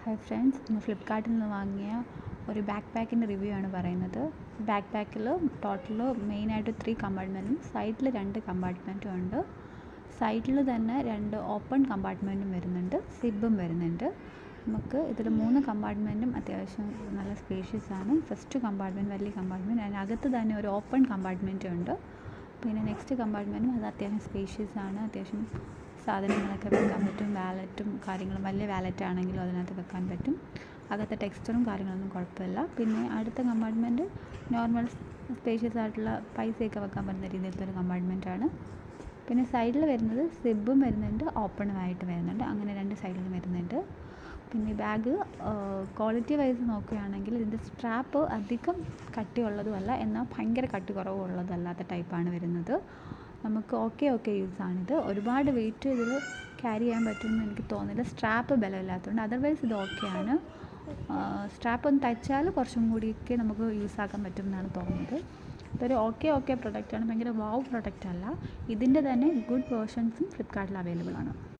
Hi friends, ഇന്ന് ഫ്ലിപ്കാർട്ടിൽ നിന്ന് വാങ്ങിയ ഒരു ബാക്ക് പാക്കിൻ്റെ റിവ്യൂ ആണ് പറയുന്നത്. ബാക്ക് പാക്കിൽ ടോട്ടൽ മെയിനായിട്ട് 3 കമ്പാർട്ട്മെൻറ്റും സൈഡിൽ 2 കമ്പാർട്ട്മെൻറ്റും ഉണ്ട്. സൈഡിൽ തന്നെ 2 ഓപ്പൺ കമ്പാർട്ട്മെൻറ്റും വരുന്നുണ്ട്, സിബും വരുന്നുണ്ട്. നമുക്ക് ഇതിൽ 3 കമ്പാർട്ട്മെൻറ്റും അത്യാവശ്യം നല്ല സ്പേഷ്യസ് ആണ്. ഫസ്റ്റ് കമ്പാർട്ട്മെൻറ്റ് വലിയ കമ്പാർട്ട്മെൻറ്റ്, അതിനകത്ത് തന്നെ ഒരു ഓപ്പൺ കമ്പാർട്ട്മെൻറ്റും ഉണ്ട്. പിന്നെ നെക്സ്റ്റ് കമ്പാർട്ട്മെൻറ്റും അത് അത്യാവശ്യം സ്പേഷ്യസ് ആണ്. അത്യാവശ്യം സാധനങ്ങളൊക്കെ വെക്കാൻ പറ്റും, വാലറ്റും കാര്യങ്ങളും. വലിയ വാലറ്റ് ആണെങ്കിലും അതിനകത്ത് വെക്കാൻ പറ്റും. അകത്തെ ടെക്സ്ചറും കാര്യങ്ങളൊന്നും കുഴപ്പമില്ല. പിന്നെ അടുത്ത കമ്പാർട്ട്മെൻറ്റ് നോർമൽ സ്പേഷ്യസ് ആയിട്ടുള്ള പൈസയൊക്കെ വെക്കാൻ പറ്റുന്ന രീതിയിലത്തെ ഒരു കമ്പാർട്ട്മെൻറ്റാണ്. പിന്നെ സൈഡിൽ വരുന്നത് സിബും വരുന്നുണ്ട്, ഓപ്പണുമായിട്ട് വരുന്നുണ്ട്. അങ്ങനെ 2 സൈഡിലും വരുന്നുണ്ട്. പിന്നെ ബാഗ് ക്വാളിറ്റി വൈസ് നോക്കുകയാണെങ്കിൽ ഇതിൻ്റെ സ്ട്രാപ്പ് അധികം കട്ടിയുള്ളതുമല്ല, എന്നാൽ ഭയങ്കര കട്ടി കുറവുള്ളതല്ലാത്ത ടൈപ്പാണ് വരുന്നത്. നമുക്ക് ഓക്കെ യൂസാണിത്. ഒരുപാട് വെയിറ്റ് ഇതിൽ ക്യാരി ചെയ്യാൻ പറ്റുമെന്ന് എനിക്ക് തോന്നുന്നില്ല, സ്ട്രാപ്പ് ബലമില്ലാത്തതുകൊണ്ട്. അതർവൈസ് ഇത് ഓക്കെയാണ്. സ്ട്രാപ്പ് ഒന്ന് തയ്ച്ചാൽ കുറച്ചും കൂടിയൊക്കെ നമുക്ക് യൂസാക്കാൻ പറ്റും എന്നാണ് തോന്നുന്നത്. ഇതൊരു ഓക്കെ പ്രൊഡക്റ്റാണ്, ഭയങ്കര വാവ് പ്രൊഡക്റ്റ് അല്ല. ഇതിൻ്റെ തന്നെ ഗുഡ് വേർഷൻസും ഫ്ലിപ്കാർട്ടിൽ അവൈലബിൾ ആണ്.